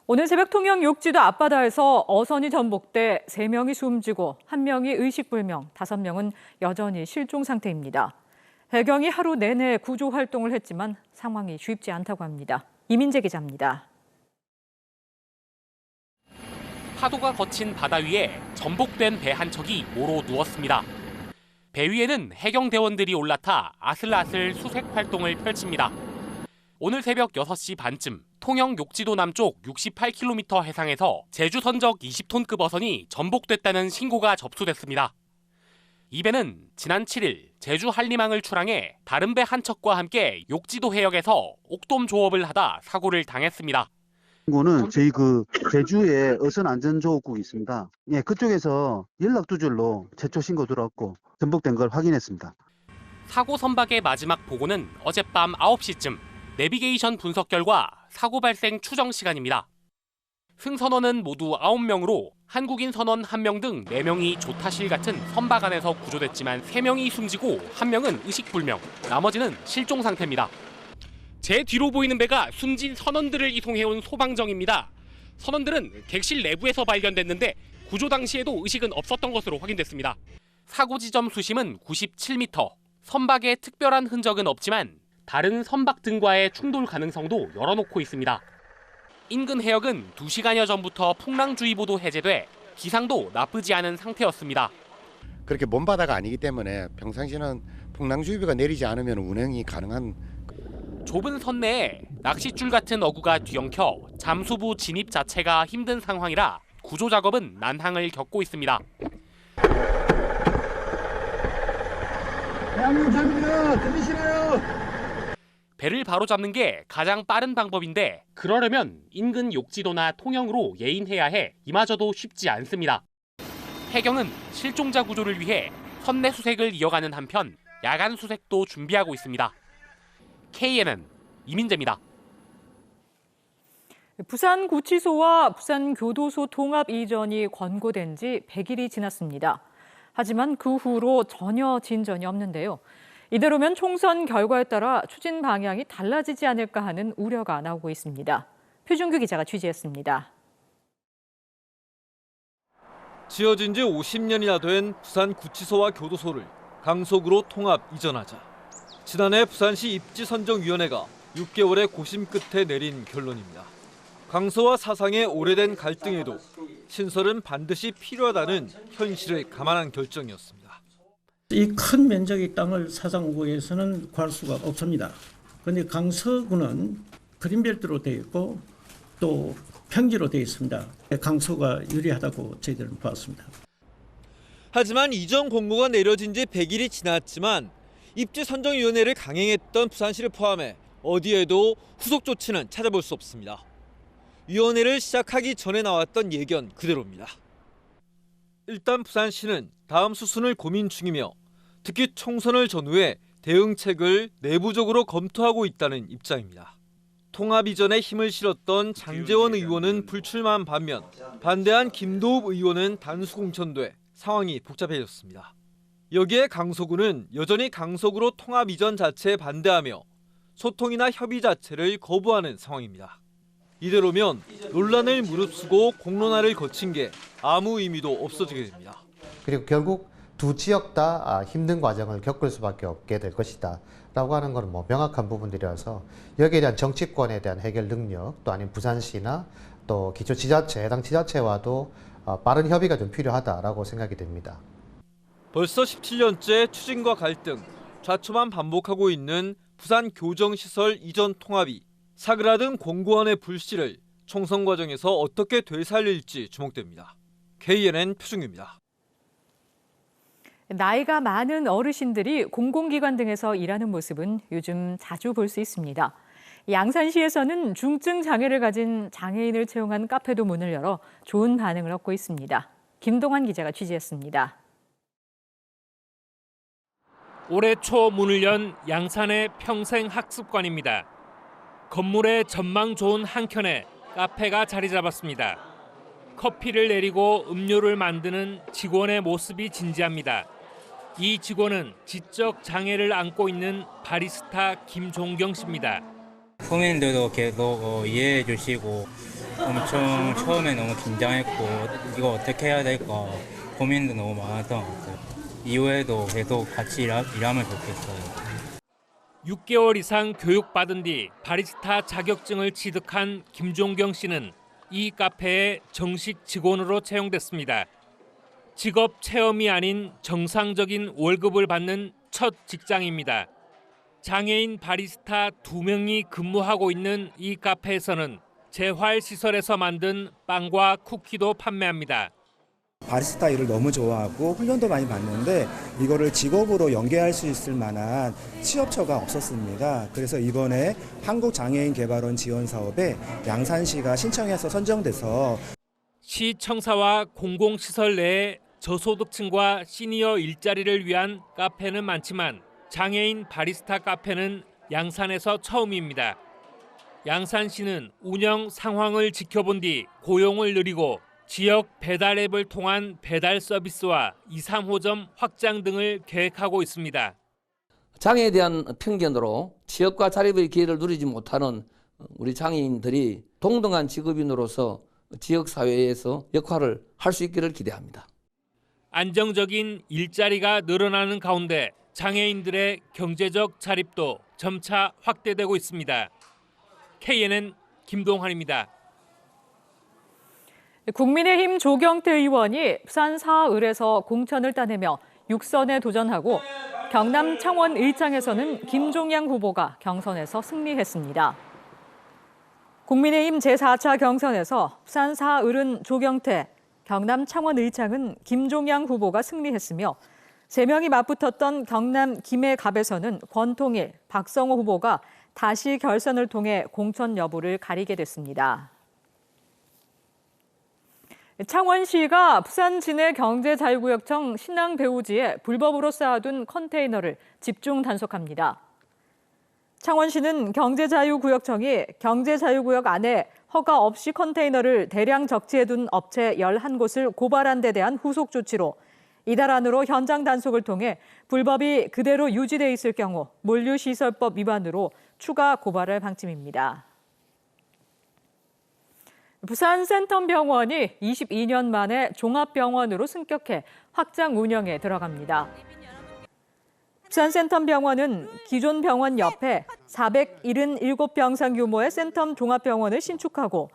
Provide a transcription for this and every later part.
오늘 새벽 통영 욕지도 앞바다에서 어선이 전복돼 3명이 숨지고 1명이 의식불명, 5명은 여전히 실종 상태입니다. 해경이 하루 내내 구조 활동을 했지만 상황이 쉽지 않다고 합니다. 이민재 기자입니다. 파도가 거친 바다 위에 전복된 배 한 척이 모로 누웠습니다. 배 위에는 해경대원들이 올라타 아슬아슬 수색 활동을 펼칩니다. 오늘 새벽 6시 반쯤 통영 욕지도 남쪽 68km 해상에서 제주 선적 20톤급 어선이 전복됐다는 신고가 접수됐습니다. 이 배는 지난 7일 제주 한림항을 출항해 다른 배 한 척과 함께 욕지도 해역에서 옥돔 조업을 하다 사고를 당했습니다. 이거는 저희 제주에 어선 안전조업국이 있습니다. 예, 그쪽에서 연락 두절로 최초 신고 들어왔고 전복된 걸 확인했습니다. 사고 선박의 마지막 보고는 어젯밤 9시쯤. 내비게이션 분석 결과 사고 발생 추정 시간입니다. 승선원은 모두 9명으로 한국인 선원 1명 등 4명이 조타실 같은 선박 안에서 구조됐지만 3명이 숨지고 1명은 의식불명, 나머지는 실종 상태입니다. 제 뒤로 보이는 배가 숨진 선원들을 이송해온 소방정입니다. 선원들은 객실 내부에서 발견됐는데 구조 당시에도 의식은 없었던 것으로 확인됐습니다. 사고 지점 수심은 97m, 선박에 특별한 흔적은 없지만 다른 선박 등과의 충돌 가능성도 열어놓고 있습니다. 인근 해역은 2시간여 전부터 풍랑주의보도 해제돼 기상도 나쁘지 않은 상태였습니다. 그렇게 먼 바다가 아니기 때문에 평상시는 풍랑주의보가 내리지 않으면 운행이 가능한. 좁은 선내에 낚싯줄 같은 어구가 뒤엉켜 잠수부 진입 자체가 힘든 상황이라 구조 작업은 난항을 겪고 있습니다. 대한민국 잘입니다. 들리시나요? 배를 바로잡는 게 가장 빠른 방법인데 그러려면 인근 욕지도나 통영으로 예인해야 해 이마저도 쉽지 않습니다. 해경은 실종자 구조를 위해 선내 수색을 이어가는 한편 야간 수색도 준비하고 있습니다. KNN 이민재입니다. 부산구치소와 부산교도소 통합 이전이 권고된 지 100일이 지났습니다. 하지만 그 후로 전혀 진전이 없는데요. 이대로면 총선 결과에 따라 추진 방향이 달라지지 않을까 하는 우려가 나오고 있습니다. 표준규 기자가 취재했습니다. 지어진 지 50년이나 된 부산구치소와 교도소를 강속으로 통합 이전하자. 지난해 부산시 입지선정위원회가 6개월의 고심 끝에 내린 결론입니다. 강서와 사상의 오래된 갈등에도 신설은 반드시 필요하다는 현실을 감안한 결정이었습니다. 이 큰 면적의 땅을 사상구에서는 구할 수가 없습니다. 그런데 강서구는 그린벨트로 되어 있고 또 평지로 되어 있습니다. 강서가 유리하다고 저희들은 봤습니다. 하지만 이전 공고가 내려진 지 100일이 지났지만 입지선정위원회를 강행했던 부산시를 포함해 어디에도 후속 조치는 찾아볼 수 없습니다. 위원회를 시작하기 전에 나왔던 예견 그대로입니다. 일단 부산시는 다음 수순을 고민 중이며 특히 총선을 전후해 대응책을 내부적으로 검토하고 있다는 입장입니다. 통합 이전에 힘을 실었던 장제원 의원은 불출마한 반면 반대한 김도읍 의원은 단수 공천돼 상황이 복잡해졌습니다. 여기에 강서구는 여전히 강서구로 통합 이전 자체에 반대하며 소통이나 협의 자체를 거부하는 상황입니다. 이대로면 논란을 무릅쓰고 공론화를 거친 게 아무 의미도 없어지게 됩니다. 그리고 결국 두 지역 다 힘든 과정을 겪을 수밖에 없게 될 것이다 라고 하는 것은 명확한 부분들이라서 여기에 대한 정치권에 대한 해결 능력 또 아니면 부산시나 또 기초지자체, 해당 지자체와도 빠른 협의가 좀 필요하다라고 생각이 됩니다. 벌써 17년째 추진과 갈등, 좌초만 반복하고 있는 부산 교정시설 이전 통합이 사그라든 공고안의 불씨를 총선 과정에서 어떻게 되살릴지 주목됩니다. KNN 표준규입니다. 나이가 많은 어르신들이 공공기관 등에서 일하는 모습은 요즘 자주 볼 수 있습니다. 양산시에서는 중증 장애를 가진 장애인을 채용한 카페도 문을 열어 좋은 반응을 얻고 있습니다. 김동환 기자가 취재했습니다. 올해 초 문을 연 양산의 평생학습관입니다. 건물의 전망 좋은 한켠에 카페가 자리 잡았습니다. 커피를 내리고 음료를 만드는 직원의 모습이 진지합니다. 이 직원은 지적 장애를 안고 있는 바리스타 김종경 씨입니다. 서민들도 계속 이해해 주시고 엄청 처음에 너무 긴장했고 이거 어떻게 해야 될까 고민도 너무 많았던 것 같아요. 이후에도 계속 같이 일하면 좋겠어요. 6개월 이상 교육받은 뒤 바리스타 자격증을 취득한 김종경 씨는 이 카페에 정식 직원으로 채용됐습니다. 직업 체험이 아닌 정상적인 월급을 받는 첫 직장입니다. 장애인 바리스타 2명이 근무하고 있는 이 카페에서는 재활시설에서 만든 빵과 쿠키도 판매합니다. 바리스타 일을 너무 좋아하고 훈련도 많이 받는데 이거를 직업으로 연계할 수 있을 만한 취업처가 없었습니다. 그래서 이번에 한국장애인개발원 지원 사업에 양산시가 신청해서 선정돼서 시청사와 공공시설 내에 저소득층과 시니어 일자리를 위한 카페는 많지만 장애인 바리스타 카페는 양산에서 처음입니다. 양산시는 운영 상황을 지켜본 뒤 고용을 늘리고 지역 배달 앱을 통한 배달 서비스와 2, 3호점 확장 등을 계획하고 있습니다. 장애에 대한 편견으로 취업과 자립의 기회를 누리지 못하는 우리 장애인들이 동등한 직업인으로서 지역사회에서 역할을 할 수 있기를 기대합니다. 안정적인 일자리가 늘어나는 가운데 장애인들의 경제적 자립도 점차 확대되고 있습니다. KNN 김동환입니다. 국민의힘 조경태 의원이 부산 사흘에서 공천을 따내며 6선에 도전하고 경남 창원 일장에서는 김종양 후보가 경선에서 승리했습니다. 국민의힘 제4차 경선에서 부산 사흘은 조경태, 경남 창원 일장은 김종양 후보가 승리했으며 3명이 맞붙었던 경남 김해갑에서는 권통일, 박성호 후보가 다시 결선을 통해 공천 여부를 가리게 됐습니다. 창원시가 부산 진해 경제자유구역청 신항배우지에 불법으로 쌓아둔 컨테이너를 집중 단속합니다. 창원시는 경제자유구역청이 경제자유구역 안에 허가 없이 컨테이너를 대량 적치해둔 업체 11곳을 고발한 데 대한 후속 조치로 이달 안으로 현장 단속을 통해 불법이 그대로 유지돼 있을 경우 물류시설법 위반으로 추가 고발할 방침입니다. 부산 센텀병원이 22년 만에 종합병원으로 승격해 확장 운영에 들어갑니다. 부산 센텀병원은 기존 병원 옆에 477병상 규모의 센텀 종합병원을 신축하고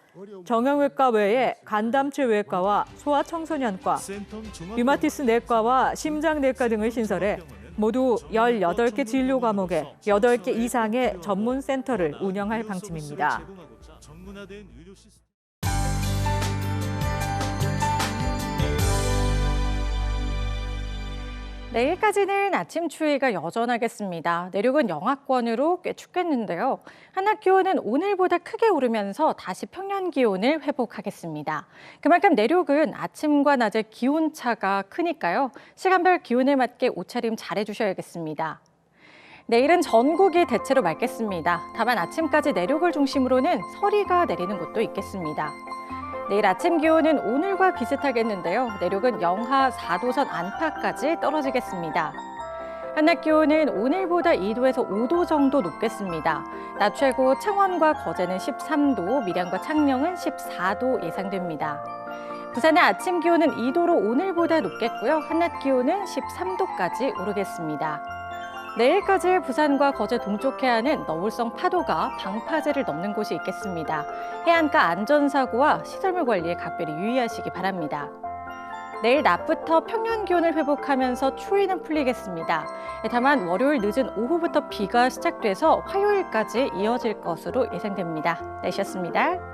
정형외과 외에 간담체외과와 소아청소년과, 류마티스 내과와 심장내과 등을 신설해 모두 18개 진료 과목에 8개 이상의 전문 센터를 운영할 방침입니다. 내일까지는 아침 추위가 여전하겠습니다. 내륙은 영하권으로 꽤 춥겠는데요. 한낮 기온은 오늘보다 크게 오르면서 다시 평년 기온을 회복하겠습니다. 그만큼 내륙은 아침과 낮의 기온차가 크니까요. 시간별 기온에 맞게 옷차림 잘해주셔야겠습니다. 내일은 전국이 대체로 맑겠습니다. 다만 아침까지 내륙을 중심으로는 서리가 내리는 곳도 있겠습니다. 내일 아침 기온은 오늘과 비슷하겠는데요. 내륙은 영하 4도선 안팎까지 떨어지겠습니다. 한낮 기온은 오늘보다 2도에서 5도 정도 높겠습니다. 낮 최고 창원과 거제는 13도, 밀양과 창녕은 14도 예상됩니다. 부산의 아침 기온은 2도로 오늘보다 높겠고요. 한낮 기온은 13도까지 오르겠습니다. 내일까지 부산과 거제 동쪽 해안은 너울성 파도가 방파제를 넘는 곳이 있겠습니다. 해안가 안전사고와 시설물 관리에 각별히 유의하시기 바랍니다. 내일 낮부터 평년 기온을 회복하면서 추위는 풀리겠습니다. 다만 월요일 늦은 오후부터 비가 시작돼서 화요일까지 이어질 것으로 예상됩니다. 날씨였습니다.